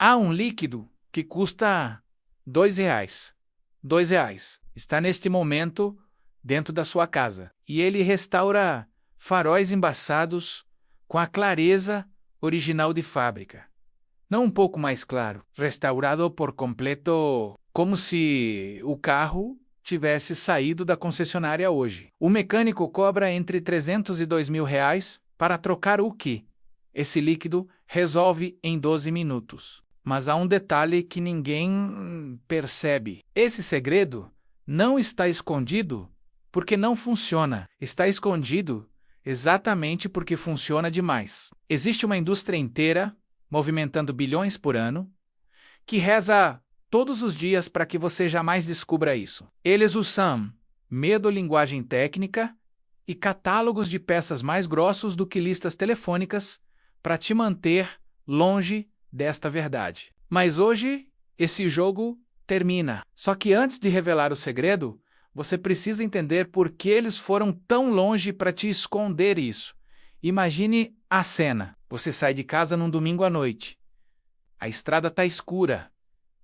Há um líquido que custa R$ 2. R$ 2. Está neste momento dentro da sua casa. E ele restaura faróis embaçados com a clareza original de fábrica. Não um pouco mais claro, restaurado por completo, como se o carro tivesse saído da concessionária hoje. O mecânico cobra entre R$ 300 e R$ 2.000 para trocar o que esse líquido resolve em 12 minutos. Mas há um detalhe que ninguém percebe. Esse segredo não está escondido porque não funciona. Está escondido exatamente porque funciona demais. Existe uma indústria inteira, movimentando bilhões por ano, que reza todos os dias para que você jamais descubra isso. Eles usam medo, linguagem técnica e catálogos de peças mais grossos do que listas telefônicas para te manter longe desta verdade. Mas hoje, esse jogo termina. Só que antes de revelar o segredo, você precisa entender por que eles foram tão longe para te esconder isso. Imagine a cena. Você sai de casa num domingo à noite. A estrada está escura.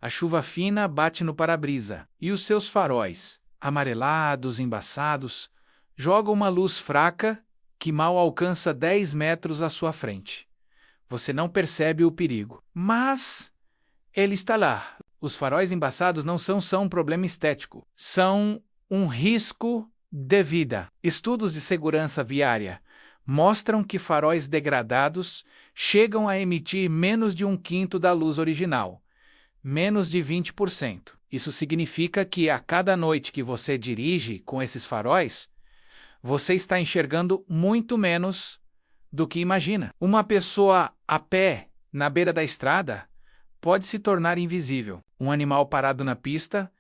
A chuva fina bate no para-brisa. E os seus faróis, amarelados, embaçados, jogam uma luz fraca que mal alcança 10 metros à sua frente. Você não percebe o perigo. Mas ele está lá. Os faróis embaçados não são só um problema estético. São um risco de vida. Estudos de segurança viária mostram que faróis degradados chegam a emitir menos de 1/5 da luz original, menos de 20%. Isso significa que a cada noite que você dirige com esses faróis, você está enxergando muito menos do que imagina. Uma pessoa a pé na beira da estrada pode se tornar invisível. Um animal parado na pista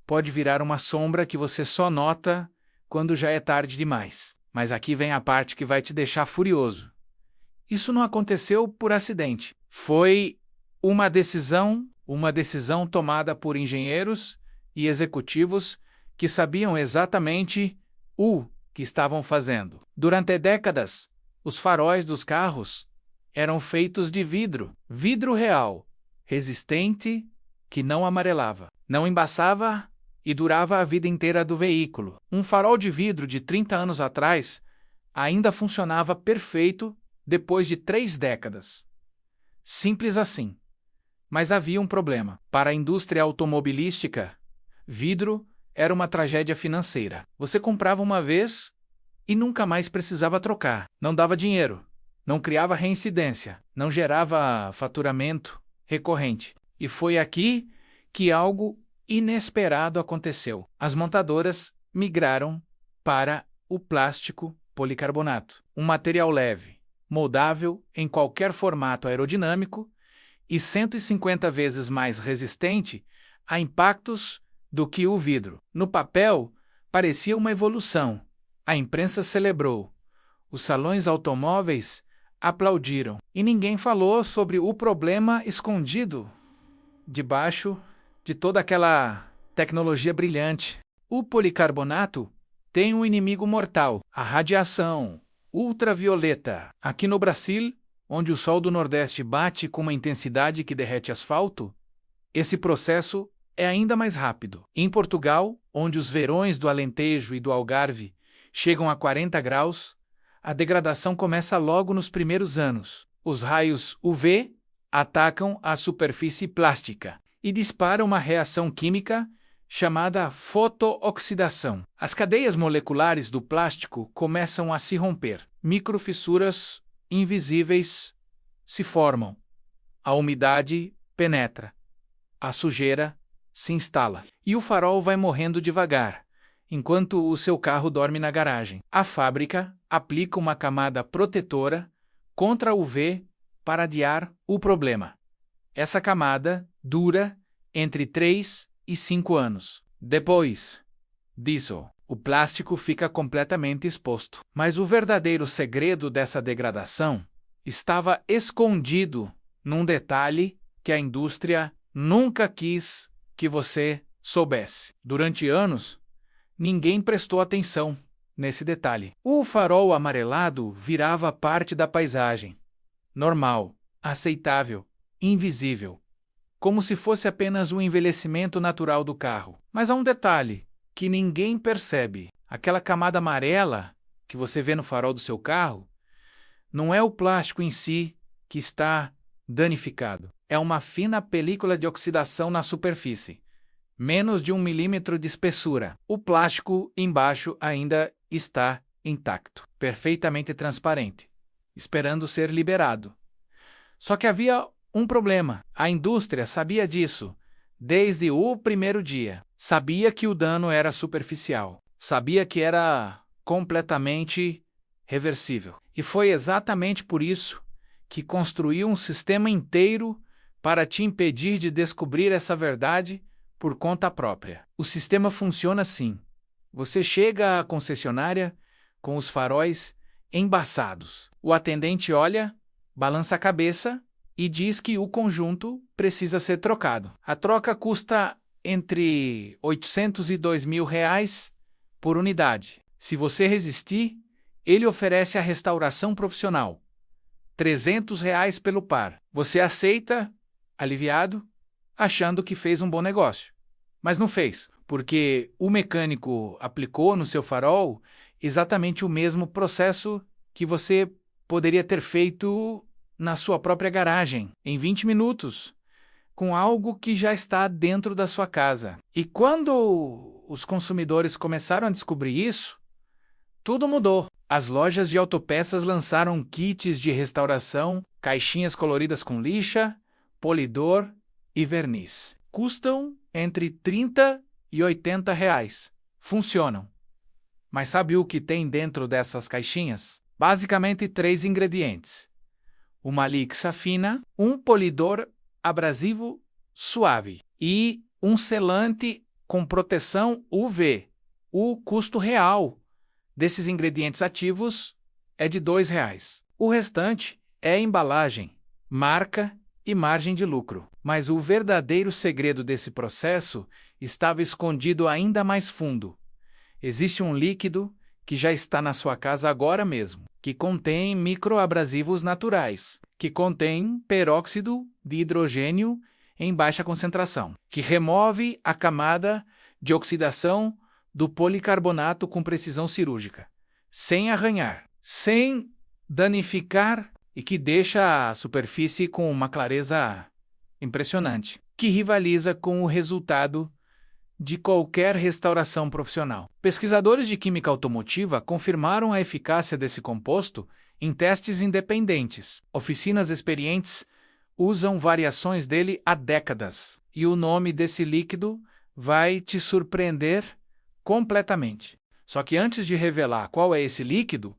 pode virar uma sombra que você só nota quando já é tarde demais. Mas aqui vem a parte que vai te deixar furioso. Isso não aconteceu por acidente. Foi uma decisão tomada por engenheiros e executivos que sabiam exatamente o que estavam fazendo. Durante décadas, os faróis dos carros eram feitos de vidro real, resistente, que não amarelava, não embaçava e durava a vida inteira do veículo. Um farol de vidro de 30 anos atrás ainda funcionava perfeito depois de 3 décadas. Simples assim. Mas havia um problema. Para a indústria automobilística, vidro era uma tragédia financeira. Você comprava uma vez e nunca mais precisava trocar. Não dava dinheiro, não criava reincidência, não gerava faturamento recorrente. E foi aqui que algo inesperado aconteceu. As montadoras migraram para o plástico policarbonato, um material leve, moldável em qualquer formato aerodinâmico e 150 vezes mais resistente a impactos do que o vidro. No papel, parecia uma evolução. A imprensa celebrou. Os salões automóveis aplaudiram. E ninguém falou sobre o problema escondido debaixo de toda aquela tecnologia brilhante. O policarbonato tem um inimigo mortal, a radiação ultravioleta. Aqui no Brasil, onde o sol do Nordeste bate com uma intensidade que derrete asfalto, esse processo é ainda mais rápido. Em Portugal, onde os verões do Alentejo e do Algarve chegam a 40 graus, a degradação começa logo nos primeiros anos. Os raios UV atacam a superfície plástica e disparam uma reação química chamada fotooxidação. As cadeias moleculares do plástico começam a se romper. Microfissuras invisíveis se formam. A umidade penetra. A sujeira se instala. E o farol vai morrendo devagar, enquanto o seu carro dorme na garagem. A fábrica aplica uma camada protetora contra o UV para adiar o problema. Essa camada dura entre 3 e 5 anos. Depois disso, o plástico fica completamente exposto. Mas o verdadeiro segredo dessa degradação estava escondido num detalhe que a indústria nunca quis que você soubesse. Durante anos, ninguém prestou atenção nesse detalhe. O farol amarelado virava parte da paisagem. Normal, aceitável, invisível. como se fosse apenas um envelhecimento natural do carro. Mas há um detalhe que ninguém percebe. Aquela camada amarela que você vê no farol do seu carro não é o plástico em si que está danificado. É uma fina película de oxidação na superfície, menos de 1 milímetro de espessura. O plástico embaixo ainda está intacto, perfeitamente transparente, esperando ser liberado. Só que havia um problema. A indústria sabia disso desde o primeiro dia. Sabia que o dano era superficial. Sabia que era completamente reversível. E foi exatamente por isso que construiu um sistema inteiro para te impedir de descobrir essa verdade por conta própria. O sistema funciona assim. Você chega à concessionária com os faróis embaçados. O atendente olha, balança a cabeça e diz que o conjunto precisa ser trocado. A troca custa entre 800 e 2.000 reais por unidade. Se você resistir, ele oferece a restauração profissional. 300 reais pelo par. Você aceita, aliviado, achando que fez um bom negócio. Mas não fez, porque o mecânico aplicou no seu farol exatamente o mesmo processo que você poderia ter feito na sua própria garagem, em 20 minutos, com algo que já está dentro da sua casa. E quando os consumidores começaram a descobrir isso, tudo mudou. As lojas de autopeças lançaram kits de restauração, caixinhas coloridas com lixa, polidor e verniz. Custam entre 30 e 80 reais. Funcionam. Mas sabe o que tem dentro dessas caixinhas? Basicamente 3 ingredientes: uma lixa fina, um polidor abrasivo suave e um selante com proteção UV. O custo real desses ingredientes ativos é de R$2. O restante é embalagem, marca e margem de lucro. Mas o verdadeiro segredo desse processo estava escondido ainda mais fundo. Existe um líquido que já está na sua casa agora mesmo, que contém microabrasivos naturais, que contém peróxido de hidrogênio em baixa concentração, que remove a camada de oxidação do policarbonato com precisão cirúrgica, sem arranhar, sem danificar e que deixa a superfície com uma clareza impressionante, que rivaliza com o resultado de qualquer restauração profissional. Pesquisadores de química automotiva confirmaram a eficácia desse composto em testes independentes. Oficinas experientes usam variações dele há décadas, e o nome desse líquido vai te surpreender completamente. Só que antes de revelar qual é esse líquido,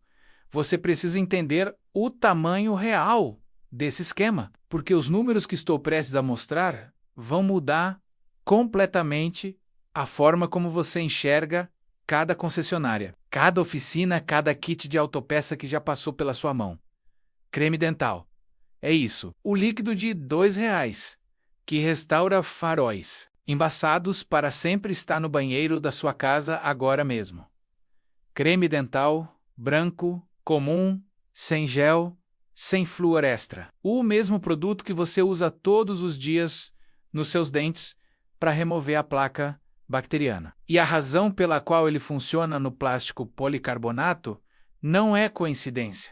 você precisa entender o tamanho real desse esquema, porque os números que estou prestes a mostrar vão mudar completamente a forma como você enxerga cada concessionária, cada oficina, cada kit de autopeça que já passou pela sua mão. Creme dental. É isso. O líquido de R$2, que restaura faróis embaçados para sempre está no banheiro da sua casa agora mesmo. Creme dental, branco, comum, sem gel, sem flúor extra. O mesmo produto que você usa todos os dias nos seus dentes para remover a placa bacteriana. E a razão pela qual ele funciona no plástico policarbonato não é coincidência.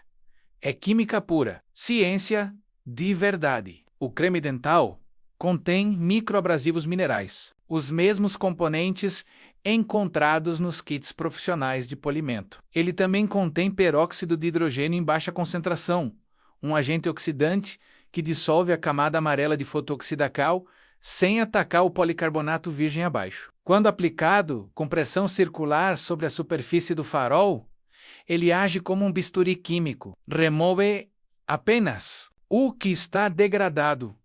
É química pura, ciência de verdade. O creme dental contém microabrasivos minerais, os mesmos componentes encontrados nos kits profissionais de polimento. Ele também contém peróxido de hidrogênio em baixa concentração, um agente oxidante que dissolve a camada amarela de fotoxidacal sem atacar o policarbonato virgem abaixo. Quando aplicado com pressão circular sobre a superfície do farol, ele age como um bisturi químico, remove apenas o que está degradado,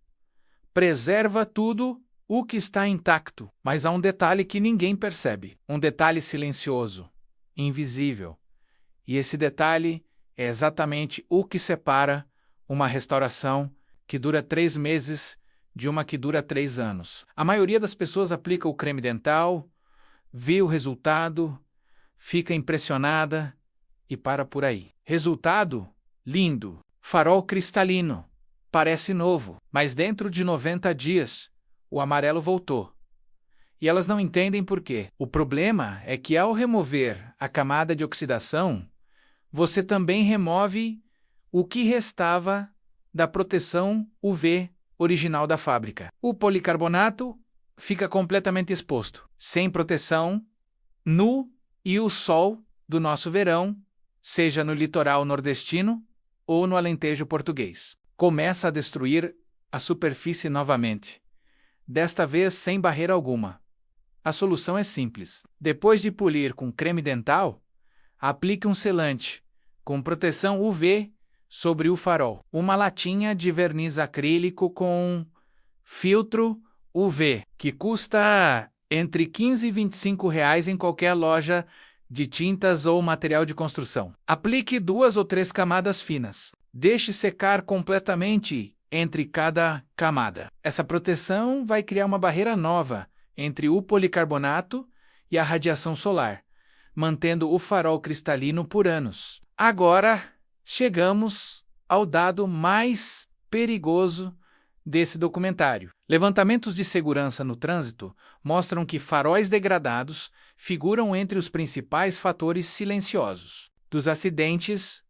preserva tudo o que está intacto. Mas há um detalhe que ninguém percebe, um detalhe silencioso, invisível. E esse detalhe é exatamente o que separa uma restauração que dura 3 meses de uma que dura 3 anos. A maioria das pessoas aplica o creme dental, vê o resultado, fica impressionada e para por aí. Resultado? Lindo. Farol cristalino. parece novo, mas dentro de 90 dias, o amarelo voltou. E elas não entendem por quê. O problema é que ao remover a camada de oxidação, você também remove o que restava da proteção UV original da fábrica. O policarbonato fica completamente exposto, sem proteção, nu, e o sol do nosso verão, seja no litoral nordestino ou no Alentejo português, começa a destruir a superfície novamente, desta vez sem barreira alguma. A solução é simples. Depois de polir com creme dental, aplique um selante com proteção UV sobre o farol. Uma latinha de verniz acrílico com filtro UV, que custa entre R$15 e R$25 em qualquer loja de tintas ou material de construção. Aplique 2 ou 3 camadas finas. Deixe secar completamente entre cada camada. Essa proteção vai criar uma barreira nova entre o policarbonato e a radiação solar, mantendo o farol cristalino por anos. Agora, chegamos ao dado mais perigoso desse documentário. Levantamentos de segurança no trânsito mostram que faróis degradados figuram entre os principais fatores silenciosos dos acidentes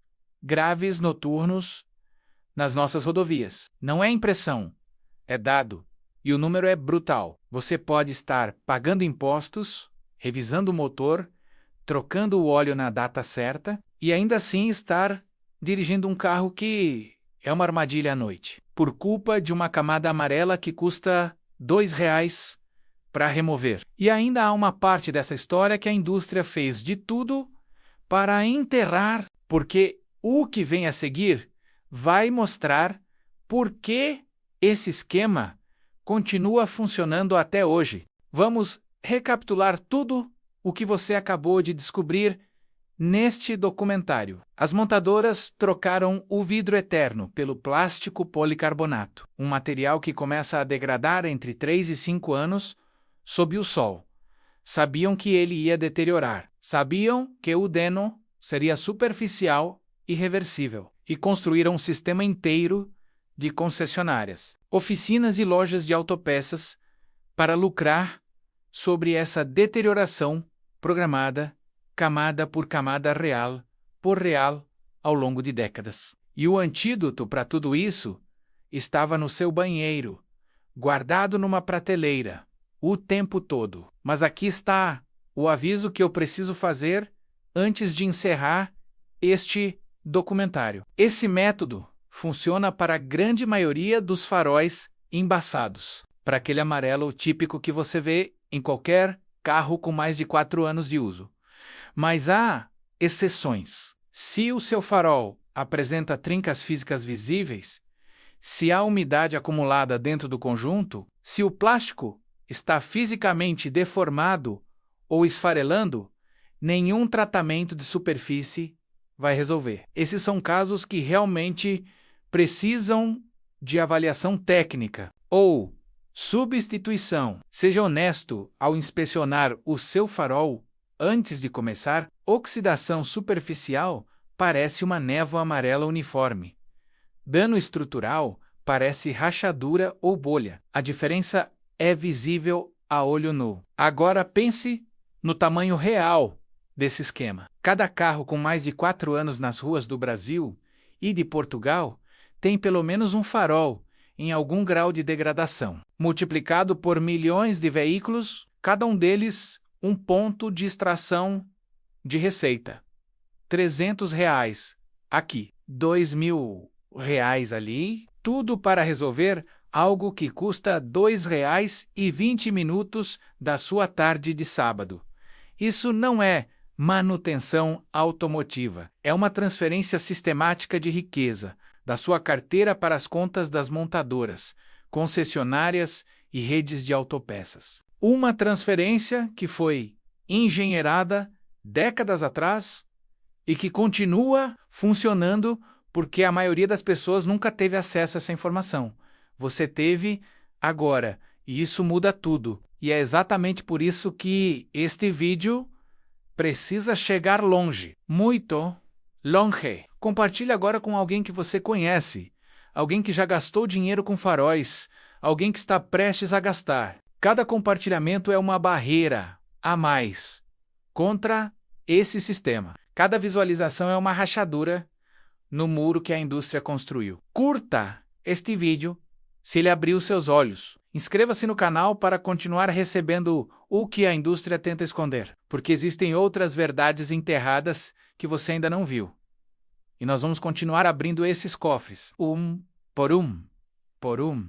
graves noturnos nas nossas rodovias. Não é impressão, é dado. E o número é brutal. Você pode estar pagando impostos, revisando o motor, trocando o óleo na data certa e ainda assim estar dirigindo um carro que é uma armadilha à noite, por culpa de uma camada amarela que custa R$2 para remover. E ainda há uma parte dessa história que a indústria fez de tudo para enterrar, porque o que vem a seguir vai mostrar por que esse esquema continua funcionando até hoje. Vamos recapitular tudo o que você acabou de descobrir neste documentário. As montadoras trocaram o vidro eterno pelo plástico policarbonato, um material que começa a degradar entre 3 e 5 anos sob o sol. Sabiam que ele ia deteriorar. Sabiam que o dano seria superficial e reversível. E construíram um sistema inteiro de concessionárias, oficinas e lojas de autopeças para lucrar sobre essa deterioração programada, camada por camada, real por real, ao longo de décadas. E o antídoto para tudo isso estava no seu banheiro, guardado numa prateleira, o tempo todo. Mas aqui está o aviso que eu preciso fazer antes de encerrar este documentário. Esse método funciona para a grande maioria dos faróis embaçados, para aquele amarelo típico que você vê em qualquer carro com mais de 4 anos de uso. Mas há exceções. Se o seu farol apresenta trincas físicas visíveis, se há umidade acumulada dentro do conjunto, se o plástico está fisicamente deformado ou esfarelando, nenhum tratamento de superfície vai resolver. Esses são casos que realmente precisam de avaliação técnica ou substituição. Seja honesto ao inspecionar o seu farol antes de começar. Oxidação superficial parece uma névoa amarela uniforme. Dano estrutural parece rachadura ou bolha. A diferença é visível a olho nu. Agora pense no tamanho real desse esquema. Cada carro com mais de 4 anos nas ruas do Brasil e de Portugal tem pelo menos um farol em algum grau de degradação. Multiplicado por milhões de veículos, cada um deles um ponto de extração de receita. R$300 aqui, R$2.000 ali, tudo para resolver algo que custa R$2,20 da sua tarde de sábado. Isso não é manutenção automotiva, é uma transferência sistemática de riqueza da sua carteira para as contas das montadoras, concessionárias e redes de autopeças. Uma transferência que foi engenheirada décadas atrás e que continua funcionando porque a maioria das pessoas nunca teve acesso a essa informação. Você teve agora, e isso muda tudo. E é exatamente por isso que este vídeo precisa chegar longe, muito longe. Compartilhe agora com alguém que você conhece. alguém que já gastou dinheiro com faróis, alguém que está prestes a gastar. Cada compartilhamento é uma barreira a mais contra esse sistema. Cada visualização é uma rachadura no muro que a indústria construiu. Curta este vídeo se ele abriu seus olhos. Inscreva-se no canal para continuar recebendo o que a indústria tenta esconder, porque existem outras verdades enterradas que você ainda não viu. E nós vamos continuar abrindo esses cofres, um por um, por um.